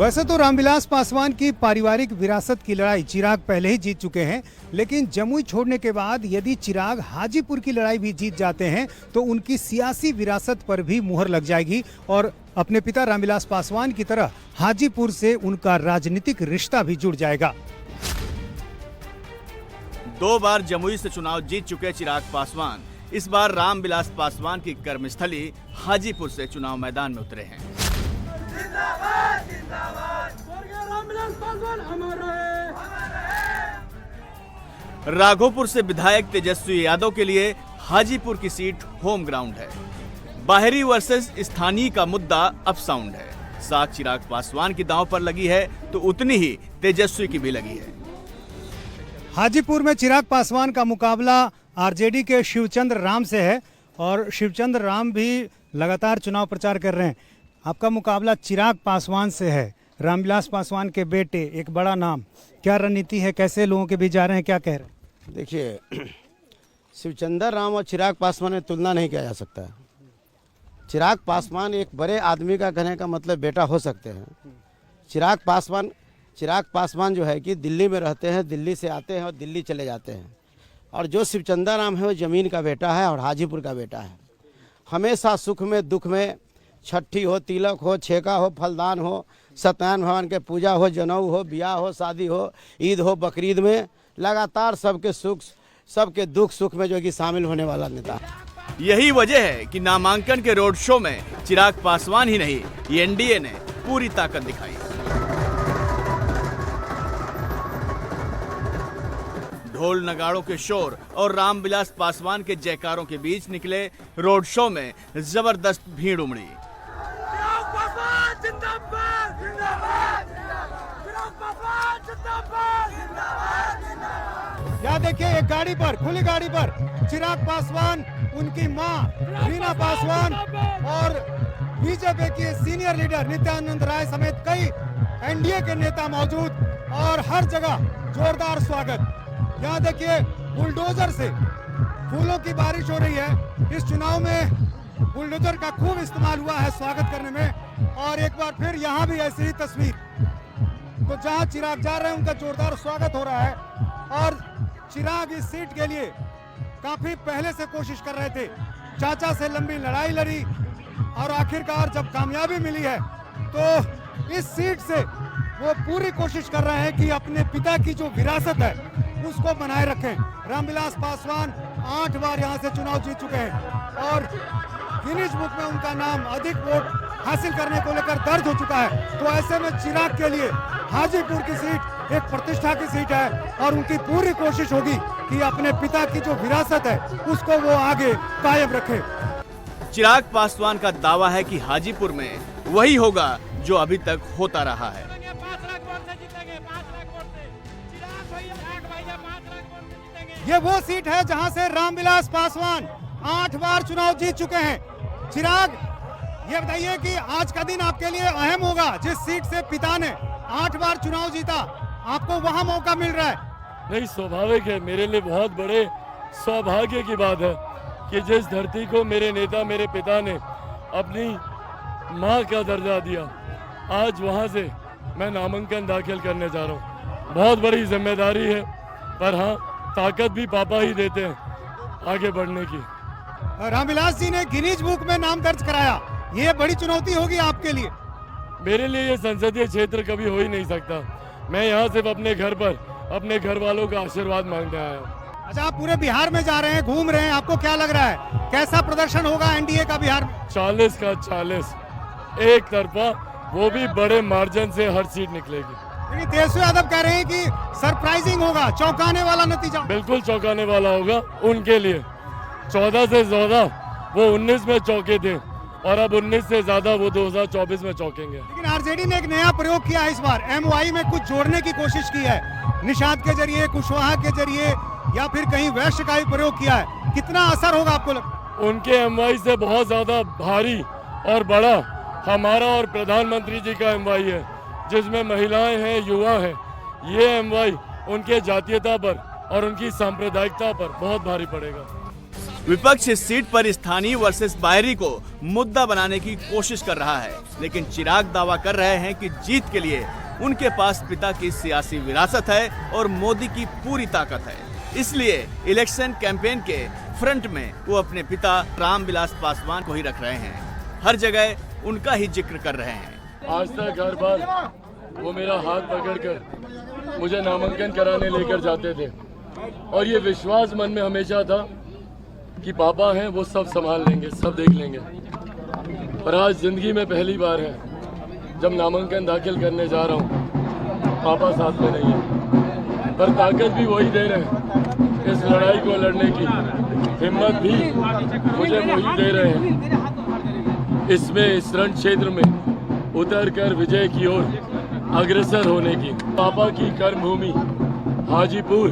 वैसे तो रामविलास पासवान की पारिवारिक विरासत की लड़ाई चिराग पहले ही जीत चुके हैं, लेकिन जमुई छोड़ने के बाद यदि चिराग हाजीपुर की लड़ाई भी जीत जाते हैं तो उनकी सियासी विरासत पर भी मुहर लग जाएगी और अपने पिता रामविलास पासवान की तरह हाजीपुर से उनका राजनीतिक रिश्ता भी जुड़ जाएगा। 2 बार जमुई से चुनाव जीत चुके चिराग पासवान इस बार रामविलास पासवान की कर्मस्थली हाजीपुर से चुनाव मैदान में उतरे हैं। जिंदाबाद जिंदाबाद रामविलास पासवान अमर रहे। राघोपुर से विधायक तेजस्वी यादव के लिए हाजीपुर की सीट होम ग्राउंड है। बाहरी वर्सेस स्थानीय का मुद्दा अप साउंड है। साथ चिराग पासवान की दांव पर लगी है तो उतनी ही तेजस्वी की भी लगी है। हाजीपुर में चिराग पासवान का मुकाबला आरजेडी के शिवचंद्र राम से है और शिवचंद्र राम भी लगातार चुनाव प्रचार कर रहे हैं। आपका मुकाबला चिराग पासवान से है, रामविलास पासवान के बेटे, एक बड़ा नाम। क्या रणनीति है, कैसे लोगों के बीच जा रहे हैं, क्या कह रहे हैं? देखिए, शिवचंद्र राम और चिराग पासवान में तुलना नहीं किया जा सकता है। चिराग पासवान एक बड़े आदमी का कहने का मतलब बेटा हो सकते हैं। चिराग पासवान जो है कि दिल्ली में रहते हैं, दिल्ली से आते हैं और दिल्ली चले जाते हैं। और जो शिवचंद्र राम है वो ज़मीन का बेटा है और हाजीपुर का बेटा है। हमेशा सुख में दुख में, छठी हो, तिलक हो, छेका हो, फलदान हो, सत्यनारायण भगवान के पूजा हो, जनेऊ हो, ब्याह हो, शादी हो, ईद हो, बकरीद में लगातार सबके सुख सबके दुख सुख में जो कि शामिल होने वाला नेता। यही वजह है कि नामांकन के रोड शो में चिराग पासवान ही नहीं, एनडीए ने पूरी ताकत दिखाई। ढोल नगाड़ों के शोर और रामविलास पासवान के जयकारों के बीच निकले रोड शो में जबरदस्त भीड़ उमड़ी। यहाँ देखिए, एक गाड़ी पर, खुली गाड़ी पर चिराग पासवान, उनकी मां रीना पासवान और बीजेपी के सीनियर लीडर नित्यानंद राय समेत कई एनडीए के नेता मौजूद और हर जगह जोरदार स्वागत। यहाँ देखिए, बुलडोजर से फूलों की बारिश हो रही है। इस चुनाव में बुलडोजर का खूब इस्तेमाल हुआ है स्वागत करने में और एक बार फिर यहाँ भी ऐसी ही तस्वीर। तो जहाँ चिराग जा रहे हैं उनका जोरदार स्वागत हो रहा है और चिराग इस सीट के लिए काफी पहले से कोशिश कर रहे थे। चाचा से लंबी लड़ाई लड़ी और आखिरकार जब कामयाबी मिली है तो इस सीट से वो पूरी कोशिश कर रहे हैं कि अपने पिता की जो विरासत है उसको बनाए रखें। रामविलास पासवान 8 बार यहाँ से चुनाव जीत चुके हैं और गिनीज बुक में उनका नाम अधिक वोट हासिल करने को लेकर दर्ज हो चुका है। तो ऐसे में चिराग के लिए हाजीपुर की सीट एक प्रतिष्ठा की सीट है और उनकी पूरी कोशिश होगी कि अपने पिता की जो विरासत है उसको वो आगे कायम रखे। चिराग पासवान का दावा है कि हाजीपुर में वही होगा जो अभी तक होता रहा है। ये वो सीट है जहां से रामविलास पासवान 8 बार चुनाव जीत चुके हैं। चिराग, ये बताइए कि आज का दिन आपके लिए अहम होगा। जिस सीट से पिता ने 8 बार चुनाव जीता, आपको वहां मौका मिल रहा है। नहीं, स्वाभाविक है। मेरे लिए बहुत बड़े सौभाग्य की बात है कि जिस धरती को मेरे नेता, मेरे पिता ने अपनी माँ का दर्जा दिया, आज वहाँ से मैं नामांकन दाखिल करने जा रहा हूँ। बहुत बड़ी जिम्मेदारी है, पर हाँ, ताकत भी पापा ही देते हैं आगे बढ़ने की। रामविलास जी ने गिनीज बुक में नाम दर्ज कराया, ये बड़ी चुनौती होगी आपके लिए। मेरे लिए ये संसदीय क्षेत्र कभी हो ही नहीं सकता। मैं यहाँ सिर्फ अपने घर पर अपने घर वालों का आशीर्वाद मांगने आया हूँ। अच्छा, आप पूरे बिहार में जा रहे हैं, घूम रहे हैं, आपको क्या लग रहा है, कैसा प्रदर्शन होगा एनडीए का बिहार में? 40 का 40 एक तरफा, वो भी बड़े मार्जिन से हर सीट निकलेगी। लेकिन तेजस्वी यादव कह रहे हैं कि सरप्राइजिंग होगा, चौंकाने वाला नतीजा। बिल्कुल चौंकाने वाला होगा उनके लिए। 14 से ज्यादा वो 19 में चौंके थे और अब 19 से ज्यादा वो 2024 में चौंकेंगे। लेकिन आरजेडी ने एक नया प्रयोग किया है इस बार, एमवाई में कुछ जोड़ने की कोशिश की है, निषाद के जरिए, कुशवाहा के जरिए या फिर कहीं वैश्य का भी प्रयोग किया है। कितना असर होगा आपको लगता है? उनके एमवाई से बहुत ज्यादा भारी और बड़ा हमारा और प्रधानमंत्री जी का एमवाई है, जिसमें महिलाएं हैं, युवा हैं। ये एमवाई उनके जातीयता पर और उनकी सांप्रदायिकता पर बहुत भारी पड़ेगा। विपक्ष इस सीट पर स्थानीय वर्सेस बाहरी को मुद्दा बनाने की कोशिश कर रहा है, लेकिन चिराग दावा कर रहे हैं कि जीत के लिए उनके पास पिता की सियासी विरासत है और मोदी की पूरी ताकत है। इसलिए इलेक्शन कैंपेन के फ्रंट में वो अपने पिता रामविलास पासवान को ही रख रहे हैं, हर जगह उनका ही जिक्र कर रहे हैं। आज तक हर बार वो मेरा हाथ पकड़कर मुझे नामांकन कराने लेकर जाते थे और ये विश्वास मन में हमेशा था कि पापा हैं वो सब संभाल लेंगे, सब देख लेंगे। पर आज जिंदगी में पहली बार है जब नामांकन दाखिल करने जा रहा हूँ, पापा साथ में नहीं है, पर ताकत भी वही दे रहे हैं। इस लड़ाई को लड़ने की हिम्मत भी मुझे वही दे रहे हैं। इसमें इस रण क्षेत्र में उतर कर विजय की ओर अग्रसर होने की पापा की कर्मभूमि हाजीपुर,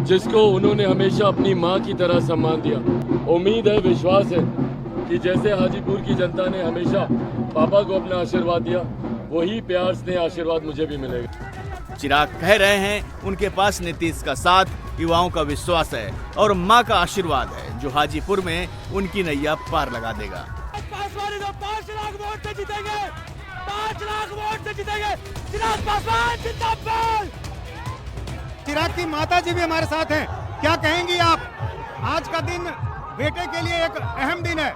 जिसको उन्होंने हमेशा अपनी मां की तरह सम्मान दिया। उम्मीद है, विश्वास है कि जैसे हाजीपुर की जनता ने हमेशा पापा को अपना आशीर्वाद दिया, वही प्यार से आशीर्वाद मुझे भी मिलेगा। चिराग कह रहे हैं उनके पास नीतीश का साथ, युवाओं का विश्वास है और मां का आशीर्वाद है, जो हाजीपुर में उनकी नैया पार लगा देगा। 5 लाख वोट से जीतेंगे, 5 लाख वोट से जीतेंगे। चिराग पासवान जिंदाबाद। चिराग की माता जी भी हमारे साथ हैं, क्या कहेंगी आप? आज का दिन बेटे के लिए एक अहम दिन है,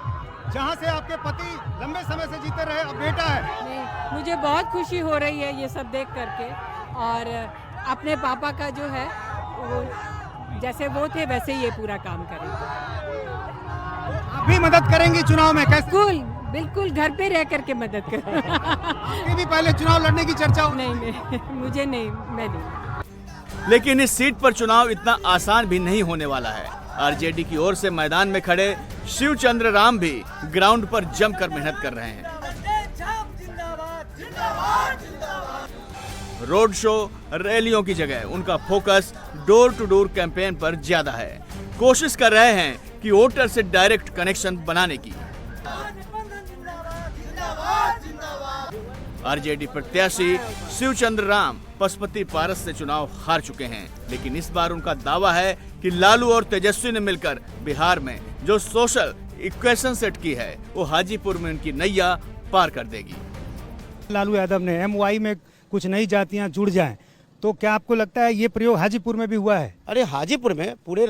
जहां से आपके पति लंबे समय से जीते रहे, अब बेटा है। नहीं, मुझे बहुत खुशी हो रही है ये सब देख करके, और अपने पापा का जो है वो जैसे वो थे वैसे ही ये पूरा काम करेंगे। आप भी मदद करेंगी चुनाव में? कैसे? बिल्कुल घर पे रह करके मदद कर। आपकी भी पहले चुनाव लड़ने की चर्चा हो? नहीं मुझे नहीं, मैं नहीं। लेकिन इस सीट पर चुनाव इतना आसान भी नहीं होने वाला है। आरजेडी की ओर से मैदान में खड़े शिवचंद्र राम भी ग्राउंड पर जमकर मेहनत कर रहे हैं। रोड शो, रैलियों की जगह उनका focus door to door campaign पर ज्यादा है। कोशिश कर रहे हैं कि वोटर से डायरेक्ट कनेक्शन बनाने की। आरजेडी प्रत्याशी शिवचंद्र राम पशुपति पारस से चुनाव हार चुके हैं, लेकिन इस बार उनका दावा है कि लालू और तेजस्वी ने मिलकर बिहार में जो सोशल इक्वेशन सेट की है, वो हाजीपुर में उनकी नैया पार कर देगी। लालू यादव ने MY में कुछ नई जातियां जुड़ जाएं, तो क्या आपको लगता है ये प्रयोग हाजीपुर में भी हुआ है? अरे हाजीपुर में, पूरे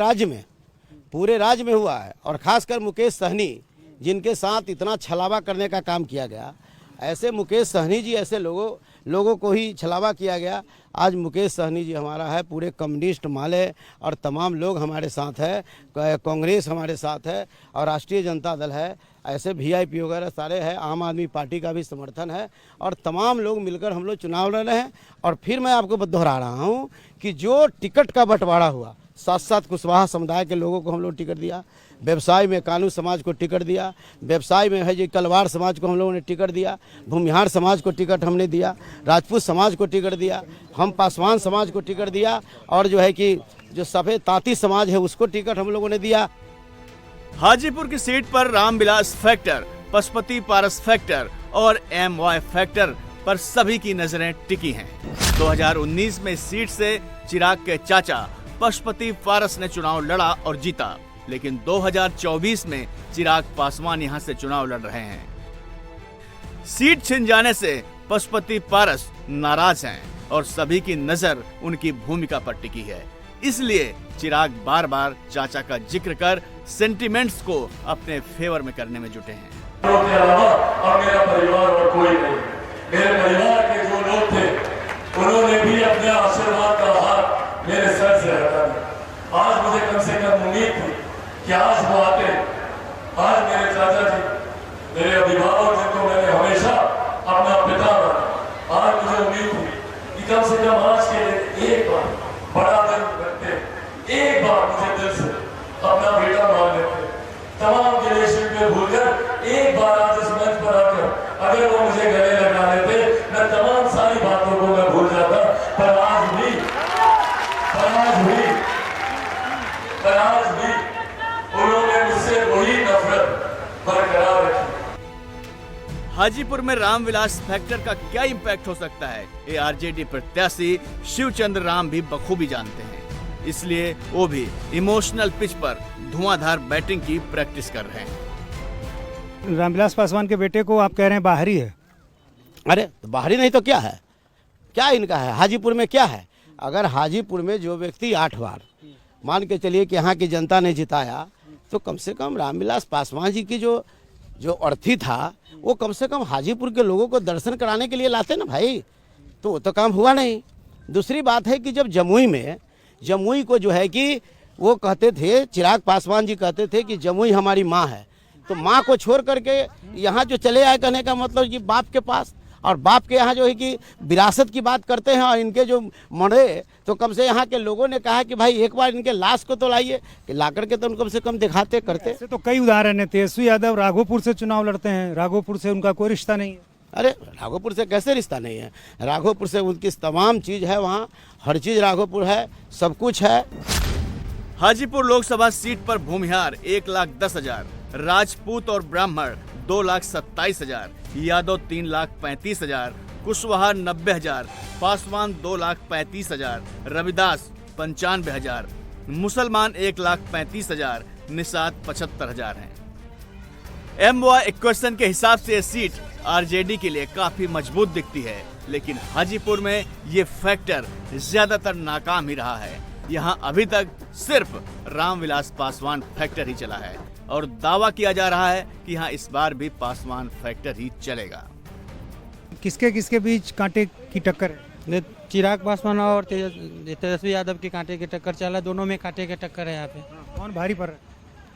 राज्य में हुआ है, और खासकर मुकेश सहनी जिनके साथ इतना छलावा करने का काम किया गया, ऐसे मुकेश सहनी जी, ऐसे लोगों को ही छलावा किया गया। आज मुकेश सहनी जी हमारा है, पूरे कम्युनिस्ट माले और तमाम लोग हमारे साथ है, कांग्रेस हमारे साथ है और राष्ट्रीय जनता दल है, ऐसे VIP वगैरह सारे हैं, आम आदमी पार्टी का भी समर्थन है, और तमाम लोग मिलकर हम लोग चुनाव लड़ रहे हैं। और फिर मैं आपको दोहरा रहा हूँ कि जो टिकट का बंटवारा हुआ, 7 कुशवाहा समुदाय के लोगों को हम लोग टिकट दिया, व्यवसाय में कानू समाज को टिकट दिया, व्यवसाय में है जो कलवार समाज को हम लोगों ने टिकट दिया, भूमिहार समाज को टिकट हमने दिया, राजपूत समाज को टिकट दिया, हम पासवान समाज को टिकट दिया, और जो है कि जो सफेद तांती समाज है उसको टिकट हम लोगों ने दिया। हाजीपुर की सीट पर रामविलास फैक्टर, पशुपति पारस फैक्टर और MY फैक्टर पर सभी की नजरें टिकी हैं। 2019 में इस सीट से चिराग के चाचा पशुपति पारस ने चुनाव लड़ा और जीता, लेकिन 2024 में चिराग पासवान यहां से चुनाव लड़ रहे हैं। सीट छिन जाने से पशुपति पारस नाराज हैं और सभी की नजर उनकी भूमिका पर टिकी है। इसलिए चिराग बार बार चाचा का जिक्र कर सेंटिमेंट्स को अपने फेवर में करने में जुटे हैं। के अलावा अब मेरा परिवार और कोई नहीं। मेरे परिवार के जो लोग थे उन्होंने भी अपने आशीर्वाद का हाथ मेरे सर से हटा दिया। आज मुझे कम से कम उम्मीद थी कि आज वो आते, आज मेरे चाचा जी, मेरे अभिभावक जिनको मैंने हमेशा अपना पिता माना, आज मुझे उम्मीद थी कि कम से कम आज के लिए एक बार बड़ा दिल रखते, एक बार मुझे दिल से अपना बेटा मान लेते, तमाम रिलेशन में भूलकर एक बार आज इस मंच पर आकर अगर वो मुझे गले लगा लेते, मैं तमाम सारी बातों को मैं भूल जाता। पर आज भी उन्होंने मुझसे वही नफरत बरकरार रखी। हाजीपुर में रामविलास फैक्टर का क्या इम्पैक्ट हो सकता है, ये आरजेडी प्रत्याशी शिवचंद्र राम भी बखूबी जानते हैं। इसलिए वो भी इमोशनल पिच पर धुआंधार बैटिंग की प्रैक्टिस कर रहे हैं। रामविलास पासवान के बेटे को आप कह रहे हैं बाहरी है। अरे तो बाहरी नहीं तो क्या है, क्या इनका है? हाजीपुर में क्या है? अगर हाजीपुर में जो व्यक्ति 8 बार मान के चलिए कि यहाँ की जनता ने जिताया, तो कम से कम रामविलास पासवान जी की जो अर्थी था वो कम से कम हाजीपुर के लोगों को दर्शन कराने के लिए लाते ना भाई, तो वो तो काम हुआ नहीं। दूसरी बात है कि जब जमुई को जो है कि वो कहते थे, चिराग पासवान जी कहते थे कि जमुई हमारी माँ है, तो माँ को छोड़ करके यहाँ जो चले आए, कहने का मतलब कि बाप के पास, और बाप के यहाँ जो है कि विरासत की बात करते हैं, और इनके जो मरे तो कम से यहाँ के लोगों ने कहा कि भाई एक बार इनके लाश को तो लाइए, कि ला करके तो कम से कम दिखाते करते। ऐसे तो कई उदाहरण है। तेजस्वी यादव राघोपुर से चुनाव लड़ते हैं, राघोपुर से उनका कोई रिश्ता नहीं है। अरे राघोपुर से कैसे रिश्ता नहीं है? राघोपुर से उनकी तमाम चीज़ है, वहाँ हर चीज़ राघोपुर है, सब कुछ है। हाजीपुर लोकसभा सीट पर भूमिहार 1,10,000, राजपूत और ब्राह्मण 2,27,000, यादव 3,35,000, कुशवाहा 90,000, पासवान 2,35,000, रविदास 95,000, मुसलमान 1,35,000, निषाद 75,000 हैं। MY इक्वेशन के हिसाब से ये सीट आरजेडी के लिए काफी मजबूत दिखती है, लेकिन हाजीपुर में ये फैक्टर ज्यादातर नाकाम ही रहा है। यहाँ अभी तक सिर्फ रामविलास पासवान फैक्टर ही चला है, और दावा किया जा रहा है कि यहाँ इस बार भी पासवान फैक्टर ही चलेगा। किसके बीच कांटे की टक्कर है? चिराग पासवान और तेजस्वी यादव की कांटे की टक्कर चला, दोनों में कांटे की टक्कर है। यहाँ पे कौन भारी पड़ रहा है?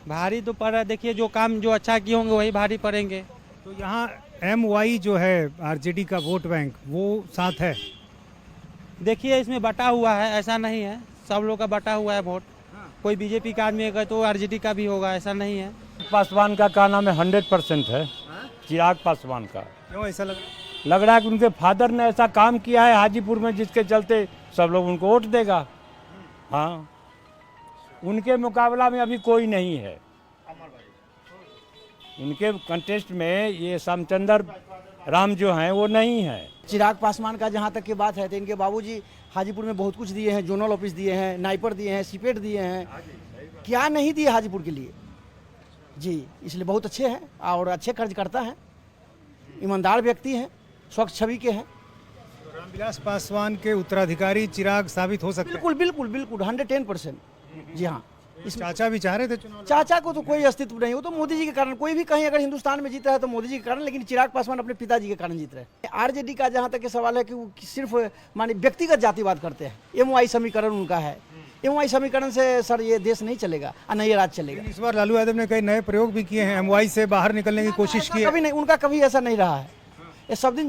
भारी तो पड़ रहा है, देखिए जो काम जो अच्छा किए होंगे वही भारी पड़ेंगे। तो यहाँ MY जो है आरजेडी का वोट बैंक, वो साथ है। देखिए इसमें बटा हुआ है, ऐसा नहीं है सब लोग का बटा हुआ है वोट। कोई बीजेपी का आदमी है तो आरजेडी का भी होगा, ऐसा नहीं है। पासवान का नाम है 100% है, चिराग पासवान का। क्यों ऐसा लग रहा है कि उनके फादर ने ऐसा काम किया है हाजीपुर में, जिसके चलते सब लोग उनको वोट देगा। हाँ, उनके मुकाबला में अभी कोई नहीं है। उनके कंटेस्ट में ये श्यामचंद्र राम जो हैं वो नहीं है। चिराग पासवान का जहाँ तक की बात है तो इनके बाबूजी हाजीपुर में बहुत कुछ दिए हैं, जोनल ऑफिस दिए हैं, नाइपर दिए हैं, सीपेट दिए हैं, क्या नहीं दिए हाजीपुर के लिए जी। इसलिए बहुत अच्छे हैं और अच्छे खर्च करता है, ईमानदार व्यक्ति हैं, स्वच्छ छवि के हैं। रामविलास पासवान के उत्तराधिकारी चिराग साबित हो सकते हैं? बिल्कुल बिल्कुल बिल्कुल 110%। जी हाँ, इस चाचा भी चाह रहे थे चुनाव? चाचा को तो कोई अस्तित्व नहीं, वो तो मोदी जी के कारण। कोई भी कहीं अगर हिंदुस्तान में जीता है तो मोदी जी के कारण, लेकिन चिराग पासवान अपने पिताजी के कारण जीत रहे हैं। आरजेडी का जहाँ तक के सवाल है कि वो सिर्फ माने व्यक्तिगत जातिवाद करते हैं। MY समीकरण उनका है, MY समीकरण से सर ये देश नहीं चलेगा और नहीं ये राज चलेगा। इस बार लालू यादव ने कई नए प्रयोग भी किए हैं, MY से बाहर निकलने की कोशिश की है। कभी नहीं, उनका कभी ऐसा नहीं रहा है। ये सब दिन